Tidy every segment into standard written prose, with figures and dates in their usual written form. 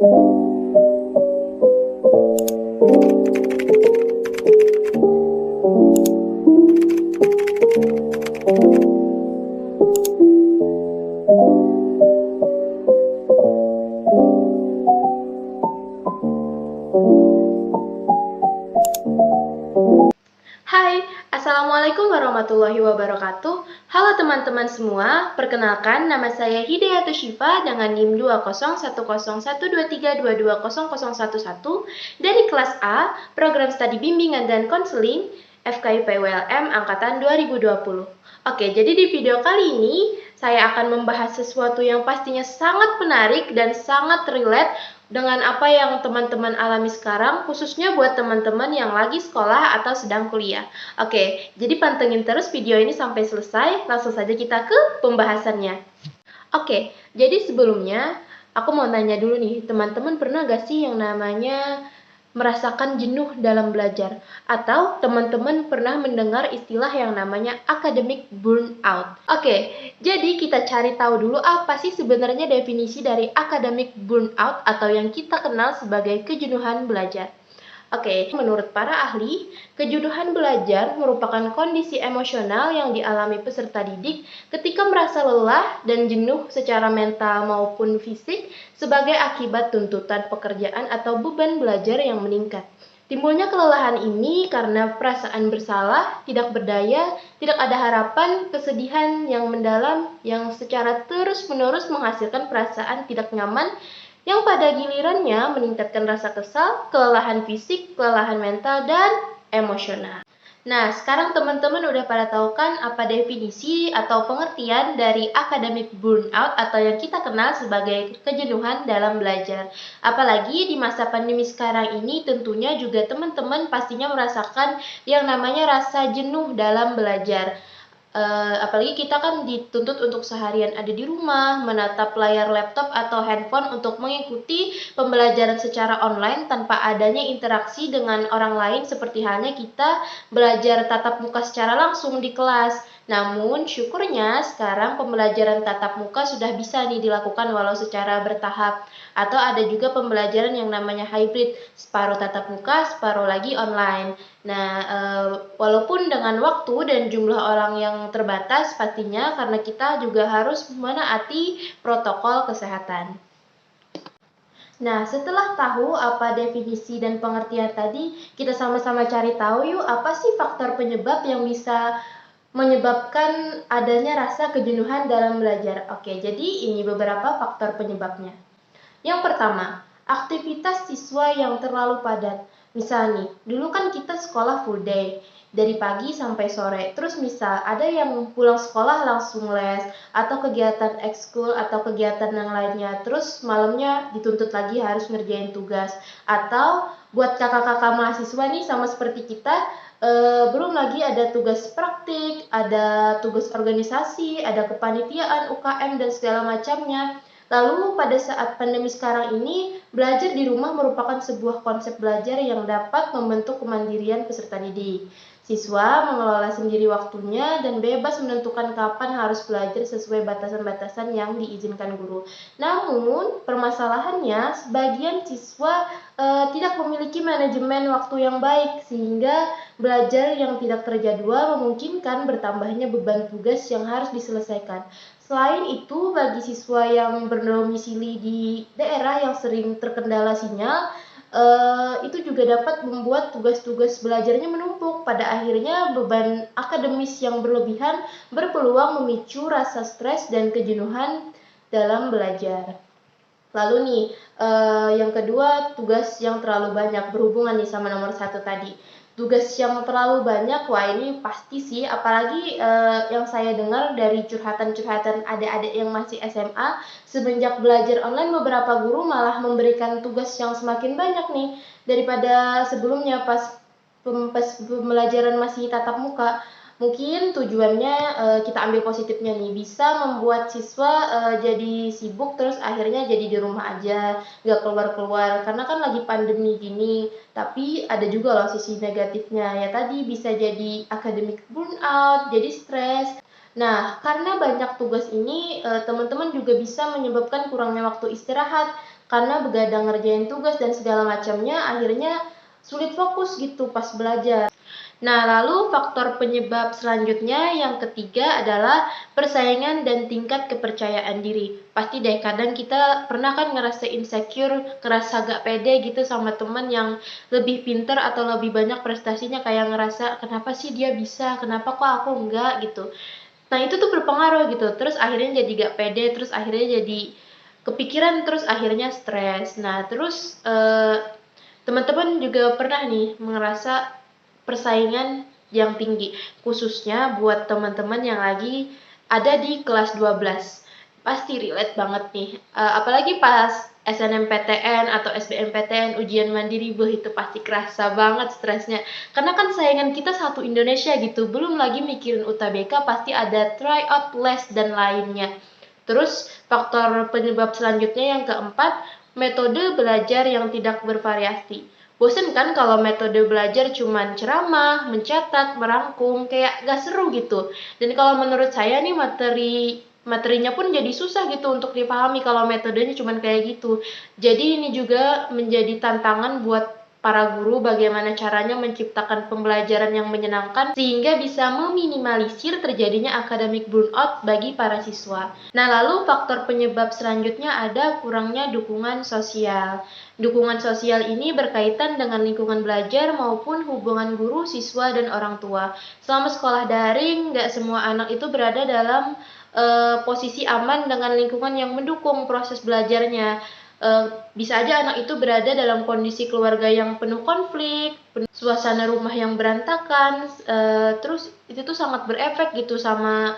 Hai, Assalamualaikum warahmatullahi wabarakatuh. Halo teman-teman semua, perkenalkan nama saya Hidayatus Syifa dengan NIM 201012322200011 dari kelas A, Program Studi Bimbingan dan Konseling FKIP WLM Angkatan 2020. Oke, jadi di video kali ini saya akan membahas sesuatu yang pastinya sangat menarik dan sangat relate dengan apa yang teman-teman alami sekarang, khususnya buat teman-teman yang lagi sekolah atau sedang kuliah. Oke, jadi pantengin terus video ini sampai selesai, langsung saja kita ke pembahasannya. Oke, jadi sebelumnya aku mau nanya dulu nih, teman-teman pernah gak sih yang namanya merasakan jenuh dalam belajar? Atau teman-teman pernah mendengar istilah yang namanya academic burnout? Oke, jadi kita cari tahu dulu apa sih sebenarnya definisi dari academic burnout atau yang kita kenal sebagai kejenuhan belajar. Oke, menurut para ahli, kejenuhan belajar merupakan kondisi emosional yang dialami peserta didik ketika merasa lelah dan jenuh secara mental maupun fisik sebagai akibat tuntutan pekerjaan atau beban belajar yang meningkat. Timbulnya kelelahan ini karena perasaan bersalah, tidak berdaya, tidak ada harapan, kesedihan yang mendalam yang secara terus-menerus menghasilkan perasaan tidak nyaman yang pada gilirannya meningkatkan rasa kesal, kelelahan fisik, kelelahan mental, dan emosional. Nah, sekarang teman-teman udah pada tahu kan apa definisi atau pengertian dari academic burnout atau yang kita kenal sebagai kejenuhan dalam belajar. Apalagi di masa pandemi sekarang ini tentunya juga teman-teman pastinya merasakan yang namanya rasa jenuh dalam belajar. Apalagi kita kan dituntut untuk seharian ada di rumah, menatap layar laptop atau handphone untuk mengikuti pembelajaran secara online tanpa adanya interaksi dengan orang lain seperti halnya kita belajar tatap muka secara langsung di kelas. Namun syukurnya sekarang pembelajaran tatap muka sudah bisa dilakukan walau secara bertahap. Atau ada juga pembelajaran yang namanya hybrid, separuh tatap muka, separuh lagi online. Nah, walaupun dengan waktu dan jumlah orang yang terbatas pastinya karena kita juga harus menaati protokol kesehatan. Nah, setelah tahu apa definisi dan pengertian tadi, kita sama-sama cari tahu yuk apa sih faktor penyebab yang bisa menyebabkan adanya rasa kejenuhan dalam belajar. Oke, jadi ini beberapa faktor penyebabnya. Yang pertama, aktivitas siswa yang terlalu padat. Misal nih, dulu kan kita sekolah full day, dari pagi sampai sore. Terus misal ada yang pulang sekolah langsung les, atau kegiatan ekskul, atau kegiatan yang lainnya. Terus malamnya dituntut lagi harus ngerjain tugas. Atau buat kakak-kakak mahasiswa nih sama seperti kita, belum lagi ada tugas praktik, ada tugas organisasi, ada kepanitiaan, UKM, dan segala macamnya. Lalu pada saat pandemi sekarang ini, belajar di rumah merupakan sebuah konsep belajar yang dapat membentuk kemandirian peserta didik. Siswa mengelola sendiri waktunya dan bebas menentukan kapan harus belajar sesuai batasan-batasan yang diizinkan guru. Namun, permasalahannya sebagian siswa tidak memiliki manajemen waktu yang baik sehingga belajar yang tidak terjadwal memungkinkan bertambahnya beban tugas yang harus diselesaikan. Selain itu, bagi siswa yang berdomisili di daerah yang sering terkendala sinyal, itu juga dapat membuat tugas-tugas belajarnya menumpuk. Pada akhirnya, beban akademis yang berlebihan berpeluang memicu rasa stres dan kejenuhan dalam belajar. Lalu nih, yang kedua, tugas yang terlalu banyak berhubungan nih sama nomor satu tadi. Tugas yang terlalu banyak, wah ini pasti sih, apalagi yang saya dengar dari curhatan-curhatan adik-adik yang masih SMA, semenjak belajar online beberapa guru malah memberikan tugas yang semakin banyak nih daripada sebelumnya pas pembelajaran masih tatap muka. Mungkin tujuannya kita ambil positifnya nih, bisa membuat siswa jadi sibuk terus akhirnya jadi di rumah aja, nggak keluar-keluar karena kan lagi pandemi gini. Tapi ada juga loh sisi negatifnya, ya tadi bisa jadi academic burnout, jadi stres. Nah, karena banyak tugas ini teman-teman juga bisa menyebabkan kurangnya waktu istirahat karena begadang ngerjain tugas dan segala macamnya, akhirnya sulit fokus gitu pas belajar. Nah, lalu faktor penyebab selanjutnya yang ketiga adalah persaingan dan tingkat kepercayaan diri. Pasti deh, kadang kita pernah kan ngerasa insecure, ngerasa gak pede gitu sama temen yang lebih pinter atau lebih banyak prestasinya, kayak ngerasa kenapa sih dia bisa, kenapa kok aku enggak gitu. Nah, itu tuh berpengaruh gitu, terus akhirnya jadi gak pede, terus akhirnya jadi kepikiran, terus akhirnya stres. Nah, terus teman-teman juga pernah nih merasa persaingan yang tinggi, khususnya buat teman-teman yang lagi ada di kelas 12. Pasti relate banget nih, apalagi pas SNMPTN atau SBMPTN ujian mandiri, itu pasti kerasa banget stresnya. Karena kan saingan kita satu Indonesia gitu, belum lagi mikirin UTBK, pasti ada tryout, les, dan lainnya. Terus faktor penyebab selanjutnya yang keempat, metode belajar yang tidak bervariasi. Bosen kan kalau metode belajar cuman ceramah, mencatat, merangkum, kayak gak seru gitu. Dan kalau menurut saya nih materinya pun jadi susah gitu untuk dipahami kalau metodenya cuman kayak gitu. Jadi ini juga menjadi tantangan buat para guru bagaimana caranya menciptakan pembelajaran yang menyenangkan sehingga bisa meminimalisir terjadinya academic burnout bagi para siswa. Nah, lalu faktor penyebab selanjutnya ada kurangnya dukungan sosial. Dukungan sosial ini berkaitan dengan lingkungan belajar maupun hubungan guru, siswa, dan orang tua. Selama sekolah daring, nggak semua anak itu berada dalam posisi aman dengan lingkungan yang mendukung proses belajarnya. Bisa aja anak itu berada dalam kondisi keluarga yang penuh konflik, suasana rumah yang berantakan, terus itu tuh sangat berefek gitu sama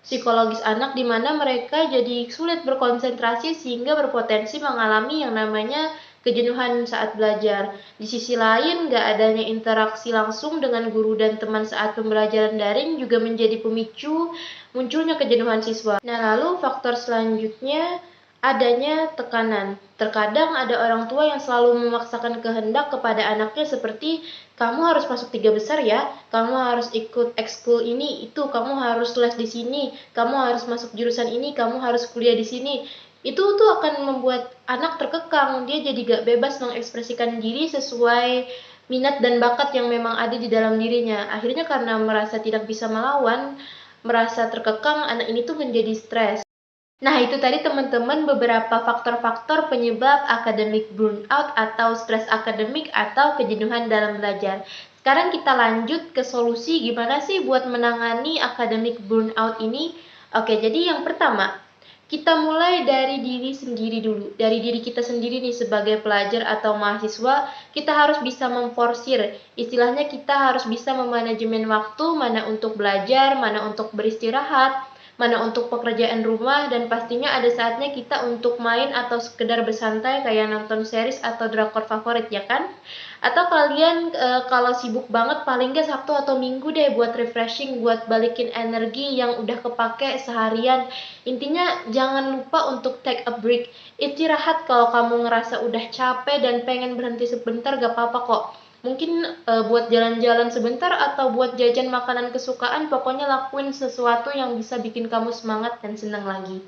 psikologis anak, di mana mereka jadi sulit berkonsentrasi sehingga berpotensi mengalami yang namanya kejenuhan saat belajar. Di sisi lain, nggak adanya interaksi langsung dengan guru dan teman saat pembelajaran daring juga menjadi pemicu munculnya kejenuhan siswa. Nah, lalu faktor selanjutnya adanya tekanan. Terkadang ada orang tua yang selalu memaksakan kehendak kepada anaknya seperti kamu harus masuk 3 besar ya, kamu harus ikut ekskul ini, itu, kamu harus les di sini, kamu harus masuk jurusan ini, kamu harus kuliah di sini. Itu tuh akan membuat anak terkekang, dia jadi gak bebas mengekspresikan diri sesuai minat dan bakat yang memang ada di dalam dirinya. Akhirnya karena merasa tidak bisa melawan, merasa terkekang, anak ini tuh menjadi stres. Nah, itu tadi teman-teman beberapa faktor-faktor penyebab academic burnout atau stres akademik atau kejenuhan dalam belajar. Sekarang kita lanjut ke solusi gimana sih buat menangani academic burnout ini. Oke, jadi yang pertama, kita mulai dari diri sendiri dulu. Dari diri kita sendiri nih sebagai pelajar atau mahasiswa, kita harus bisa memforsir. Istilahnya kita harus bisa memanajemen waktu, mana untuk belajar, mana untuk beristirahat, mana untuk pekerjaan rumah, dan pastinya ada saatnya kita untuk main atau sekedar bersantai kayak nonton series atau drakor favorit, ya kan? Atau kalian kalau sibuk banget paling nggak Sabtu atau Minggu deh buat refreshing, buat balikin energi yang udah kepake seharian. Intinya jangan lupa untuk take a break, istirahat. Kalau kamu ngerasa udah capek dan pengen berhenti sebentar, gak apa-apa kok. Mungkin buat jalan-jalan sebentar atau buat jajan makanan kesukaan, pokoknya lakuin sesuatu yang bisa bikin kamu semangat dan senang lagi.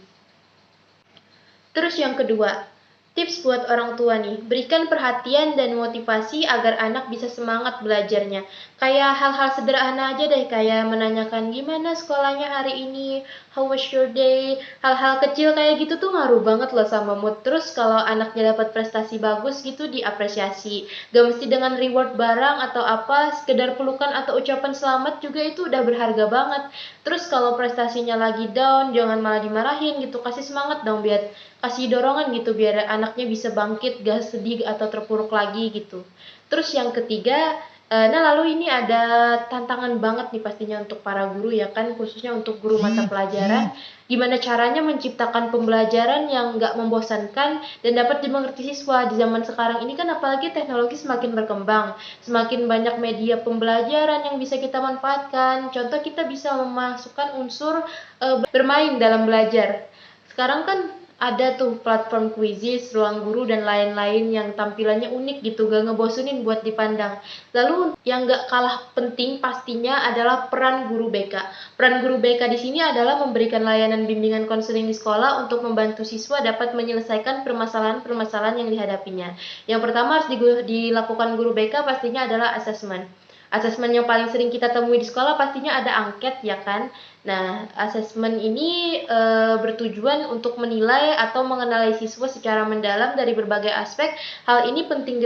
Terus yang kedua, tips buat orang tua nih, berikan perhatian dan motivasi agar anak bisa semangat belajarnya. Kayak hal-hal sederhana aja deh, kayak menanyakan gimana sekolahnya hari ini, how was your day. Hal-hal kecil kayak gitu tuh ngaruh banget loh sama mood. Terus kalau anaknya dapat prestasi bagus gitu, diapresiasi. Gak mesti dengan reward barang atau apa, sekedar pelukan atau ucapan selamat juga itu udah berharga banget. Terus kalau prestasinya lagi down, jangan malah dimarahin gitu, kasih semangat dong, biar kasih dorongan gitu biar anaknya bisa bangkit, gak sedih atau terpuruk lagi gitu. Terus yang ketiga, nah lalu ini ada tantangan banget nih pastinya untuk para guru ya kan, khususnya untuk guru mata pelajaran, gimana caranya menciptakan pembelajaran yang gak membosankan dan dapat dimengerti siswa. Di zaman sekarang ini kan apalagi teknologi semakin berkembang, semakin banyak media pembelajaran yang bisa kita manfaatkan. Contoh, kita bisa memasukkan unsur bermain dalam belajar. Sekarang kan Ada tuh platform quizzes, ruang guru, dan lain-lain yang tampilannya unik gitu, gak ngebosenin buat dipandang. Lalu yang gak kalah penting pastinya adalah peran guru BK. Peran guru BK di sini adalah memberikan layanan bimbingan konseling di sekolah untuk membantu siswa dapat menyelesaikan permasalahan-permasalahan yang dihadapinya. Yang pertama harus dilakukan guru BK pastinya adalah asesmen. Asesmen yang paling sering kita temui di sekolah pastinya ada angket, ya kan? Nah, asesmen ini bertujuan untuk menilai atau mengenali siswa secara mendalam dari berbagai aspek. Hal ini penting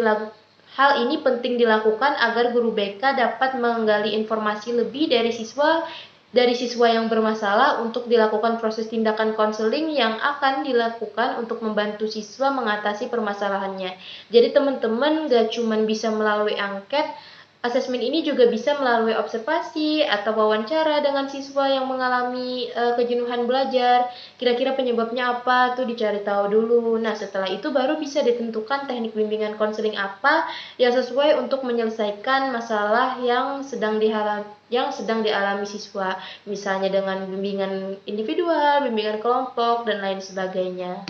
dilakukan agar guru BK dapat menggali informasi lebih dari siswa yang bermasalah untuk dilakukan proses tindakan konseling yang akan dilakukan untuk membantu siswa mengatasi permasalahannya. Jadi teman-teman gak cuma bisa melalui angket, asesmen ini juga bisa melalui observasi atau wawancara dengan siswa yang mengalami kejenuhan belajar. Kira-kira penyebabnya apa tuh dicari tahu dulu. Nah, setelah itu baru bisa ditentukan teknik bimbingan konseling apa yang sesuai untuk menyelesaikan masalah yang sedang dialami siswa. Misalnya dengan bimbingan individual, bimbingan kelompok, dan lain sebagainya.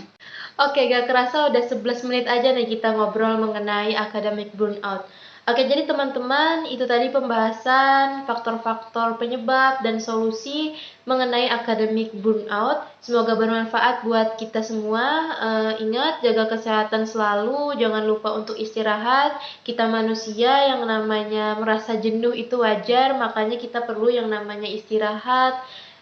Oke, gak kerasa udah 11 menit aja nih kita ngobrol mengenai academic burnout. Oke, jadi teman-teman, itu tadi pembahasan faktor-faktor penyebab dan solusi mengenai academic burnout. Semoga bermanfaat buat kita semua. Ingat, jaga kesehatan selalu, jangan lupa untuk istirahat. Kita manusia yang namanya merasa jenuh itu wajar, makanya kita perlu yang namanya istirahat,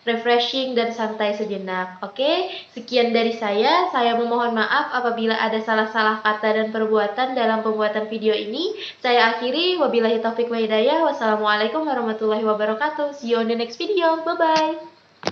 refreshing, dan santai sejenak. Oke, sekian dari saya. Saya memohon maaf apabila ada salah-salah kata dan perbuatan dalam pembuatan video ini. Saya akhiri, wabillahi taufik wa hidayah. Wassalamualaikum warahmatullahi wabarakatuh. See you on the next video. Bye-bye.